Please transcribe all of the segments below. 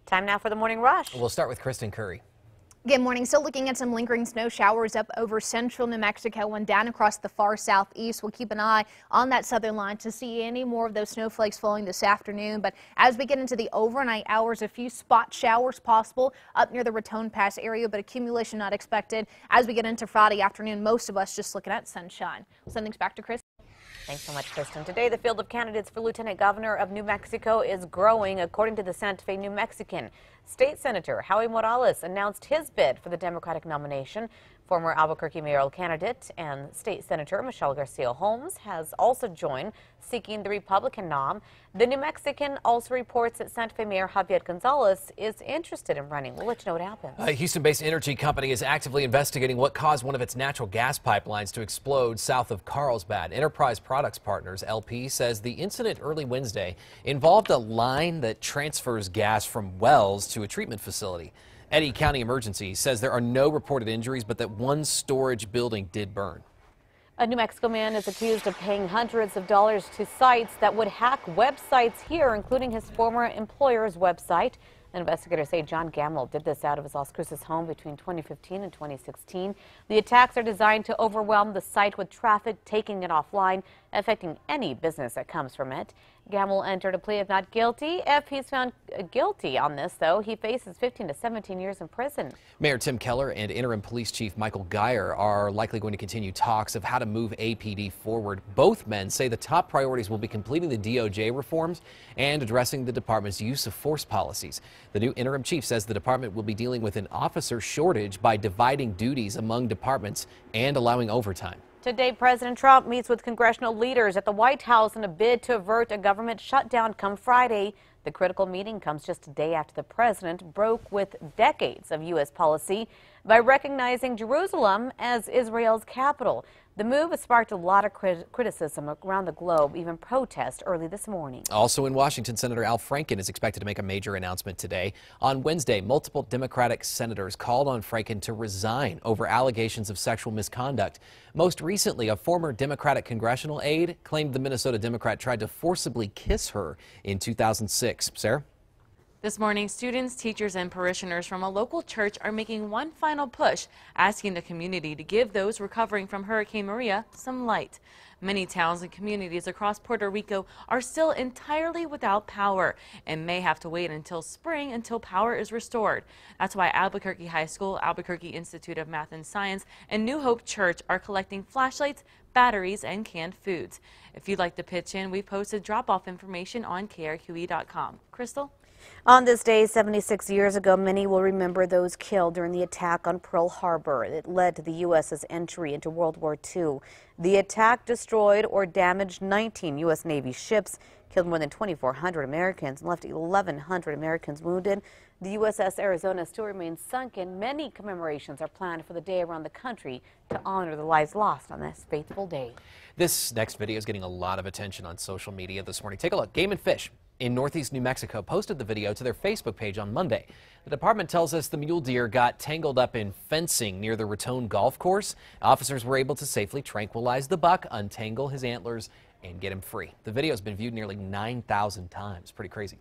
Time now for the morning rush. We'll start with Kristen Curry. Good morning. Still looking at some lingering snow showers up over central New Mexico and down across the far southeast. We'll keep an eye on that southern line to see any more of those snowflakes falling this afternoon. But as we get into the overnight hours, a few spot showers possible up near the Raton Pass area, but accumulation not expected. As we get into Friday afternoon, most of us just looking at sunshine. Sending things back to Chris. Thanks so much, Kristen. Today, the field of candidates for Lieutenant Governor of New Mexico is growing, according to the Santa Fe New Mexican. State Senator Howie Morales announced his bid for the Democratic nomination. Former Albuquerque mayoral candidate and State Senator Michelle Garcia Holmes has also joined, seeking the Republican nom. The New Mexican also reports that Santa Fe Mayor Javier Gonzalez is interested in running. We'll let you know what happens. A Houston-based energy company is actively investigating what caused one of its natural gas pipelines to explode south of Carlsbad. Enterprise Products Partners, LP, says the incident early Wednesday involved a line that transfers gas from wells to a treatment facility. Eddy County Emergency says there are no reported injuries, but that one storage building did burn. A New Mexico man is accused of paying hundreds of dollars to sites that would hack websites here, including his former employer's website. Investigators say John Gamble did this out of his Las Cruces home between 2015 and 2016. The attacks are designed to overwhelm the site with traffic, taking it offline, affecting any business that comes from it. Gamble entered a plea of not guilty. If he's found guilty on this, though, he faces 15 to 17 years in prison. Mayor Tim Keller and Interim Police Chief Michael Geyer are likely going to continue talks of how to move APD forward. Both men say the top priorities will be completing the DOJ reforms and addressing the department's use of force policies. The new interim chief says the department will be dealing with an officer shortage by dividing duties among departments and allowing overtime. Today, President Trump meets with congressional leaders at the White House in a bid to avert a government shutdown come Friday. The critical meeting comes just a day after the president broke with decades of U.S. policy by recognizing Jerusalem as Israel's capital. The move has sparked a lot of criticism around the globe, even protests early this morning. Also in Washington, Senator Al Franken is expected to make a major announcement today. On Wednesday, multiple Democratic senators called on Franken to resign over allegations of sexual misconduct. Most recently, a former Democratic congressional aide claimed the Minnesota Democrat tried to forcibly kiss her in 2006. Sarah? This morning, students, teachers, and parishioners from a local church are making one final push, asking the community to give those recovering from Hurricane Maria some light. Many towns and communities across Puerto Rico are still entirely without power and may have to wait until spring until power is restored. That's why Albuquerque High School, Albuquerque Institute of Math and Science, and New Hope Church are collecting flashlights, batteries, and canned foods. If you'd like to pitch in, we've posted drop-off information on KRQE.com. Crystal? On this day 76 years ago, many will remember those killed during the attack on Pearl Harbor. It led to the U.S.'s entry into World War II. The attack destroyed or damaged 19 U.S. Navy ships, killed more than 2,400 Americans, and left 1,100 Americans wounded. The USS Arizona still remains sunken. Many commemorations are planned for the day around the country to honor the lives lost on this fateful day. This next video is getting a lot of attention on social media this morning. Take a look. Game and Fish in northeast New Mexico posted the video to their Facebook page on Monday. The department tells us the mule deer got tangled up in fencing near the Raton golf course. Officers were able to safely tranquilize the buck, untangle his antlers, and get him free. The video has been viewed nearly 9,000 times. Pretty crazy.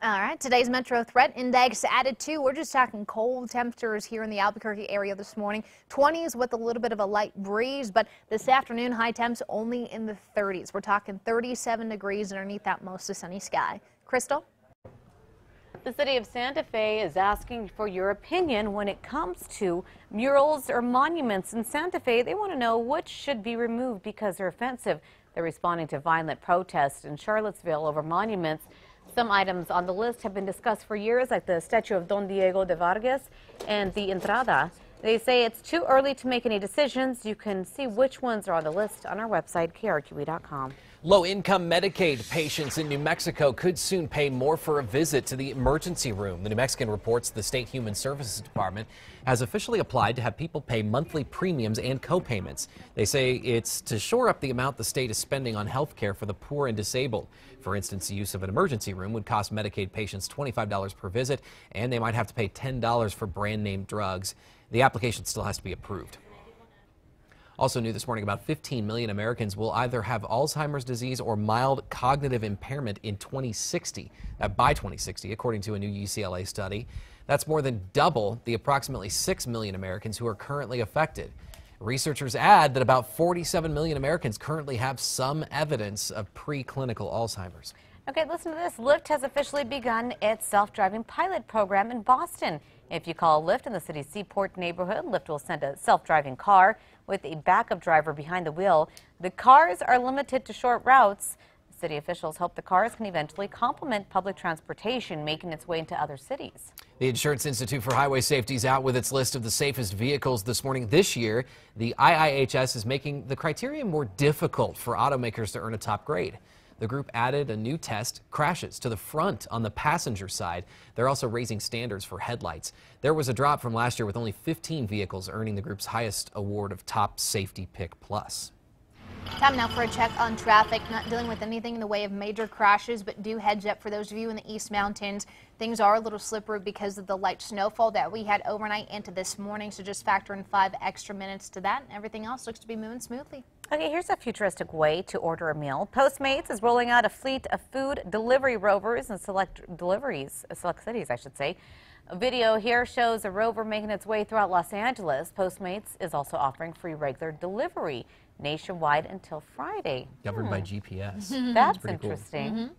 All right, today's Metro Threat Index added 2. We're just talking cold temperatures here in the Albuquerque area this morning. 20s with a little bit of a light breeze, but this afternoon high temps only in the 30s. We're talking 37 degrees underneath that mostly sunny sky. Crystal? The city of Santa Fe is asking for your opinion when it comes to murals or monuments in Santa Fe. They want to know which should be removed because they're offensive. They're responding to violent protests in Charlottesville over monuments. Some items on the list have been discussed for years, like the statue of Don Diego de Vargas and the Entrada. They say it's too early to make any decisions. You can see which ones are on the list on our website, KRQE.com. Low-income Medicaid patients in New Mexico could soon pay more for a visit to the emergency room. The New Mexican reports the State Human Services Department has officially applied to have people pay monthly premiums and co-payments. They say it's to shore up the amount the state is spending on health care for the poor and disabled. For instance, the use of an emergency room would cost Medicaid patients $25 per visit, and they might have to pay $10 for brand-name drugs. The application still has to be approved. Also new this morning, about 15 million Americans will either have Alzheimer's disease or mild cognitive impairment in 2060, by 2060, according to a new UCLA study. That's more than double the approximately 6 million Americans who are currently affected. Researchers add that about 47 million Americans currently have some evidence of preclinical Alzheimer's. Okay, listen to this. Lyft has officially begun its self-driving pilot program in Boston. If you call Lyft in the city's Seaport neighborhood, Lyft will send a self-driving car with a backup driver behind the wheel. The cars are limited to short routes. City officials hope the cars can eventually complement public transportation, making its way into other cities. The Insurance Institute for Highway Safety is out with its list of the safest vehicles this morning. This year, the IIHS is making the criteria more difficult for automakers to earn a top grade. The group added a new test, crashes to the front on the passenger side. They're also raising standards for headlights. There was a drop from last year with only 15 vehicles earning the group's highest award of Top Safety Pick Plus. Time now for a check on traffic. Not dealing with anything in the way of major crashes, but do heads up for those of you in the East Mountains. Things are a little slippery because of the light snowfall that we had overnight into this morning, so just factor in 5 extra minutes to that. Everything else looks to be moving smoothly. Okay, here's a futuristic way to order a meal. Postmates is rolling out a fleet of food delivery rovers in select cities, I should say. A video here shows a rover making its way throughout Los Angeles. Postmates is also offering free regular delivery nationwide until Friday. Governed by GPS. That's pretty interesting.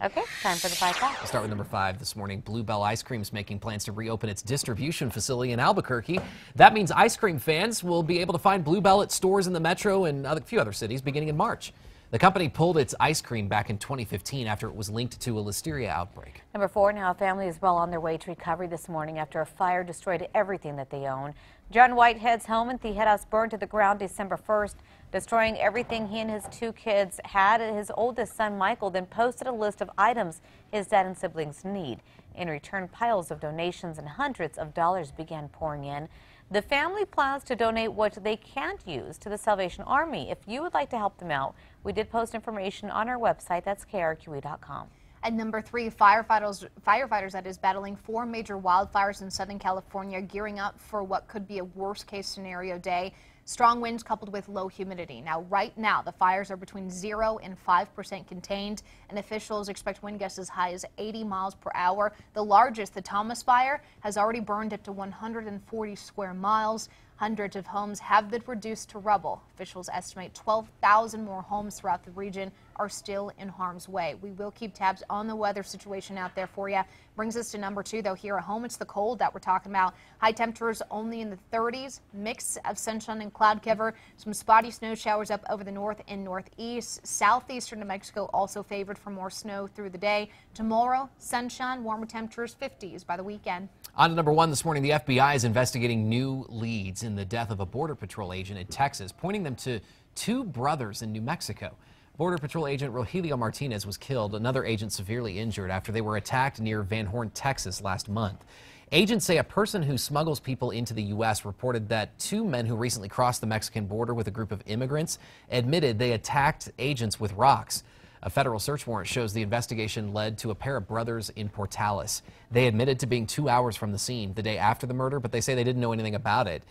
Okay, time for the 5 facts. We'll start with number 5 this morning. Bluebell Ice Cream is making plans to reopen its distribution facility in Albuquerque. That means ice cream fans will be able to find Bluebell at stores in the metro and a few other cities beginning in March. The company pulled its ice cream back in 2015 after it was linked to a listeria outbreak. Number 4, now a family is well on their way to recovery this morning after a fire destroyed everything that they own. John Whitehead's home in Thee House burned to the ground December 1st, destroying everything he and his 2 kids had. His oldest son, Michael, then posted a list of items his dad and siblings need. In return, piles of donations and hundreds of dollars began pouring in. The family plans to donate what they can't use to the Salvation Army. If you would like to help them out, we did post information on our website. That's KRQE.com. At number 3, firefighters that is battling 4 major wildfires in Southern California, gearing up for what could be a worst-case scenario day. Strong winds coupled with low humidity. Now, right now, the fires are between 0 and 5% contained, and officials expect wind gusts as high as 80 miles per hour. The largest, the Thomas Fire, has already burned up to 140 square miles. Hundreds of homes have been reduced to rubble. Officials estimate 12,000 more homes throughout the region are still in harm's way. We will keep tabs on the weather situation out there for you. Brings us to number 2, though. Here at home, it's the cold that we're talking about. High temperatures only in the 30s, mix of sunshine and cloud cover. Some spotty snow showers up over the north and northeast. Southeastern New Mexico also favored for more snow through the day. Tomorrow, sunshine, warmer temperatures, 50s by the weekend. On to number 1 this morning, the FBI is investigating new leads in the death of a Border Patrol agent in Texas, pointing them to 2 brothers in New Mexico. Border Patrol agent Rogelio Martinez was killed, another agent severely injured after they were attacked near Van Horn, Texas last month. Agents say a person who smuggles people into the U.S. reported that 2 men who recently crossed the Mexican border with a group of immigrants admitted they attacked agents with rocks. A federal search warrant shows the investigation led to a pair of brothers in Portales. They admitted to being 2 hours from the scene the day after the murder, but they say they didn't know anything about it.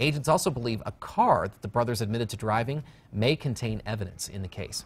Agents also believe a car that the brothers admitted to driving may contain evidence in the case.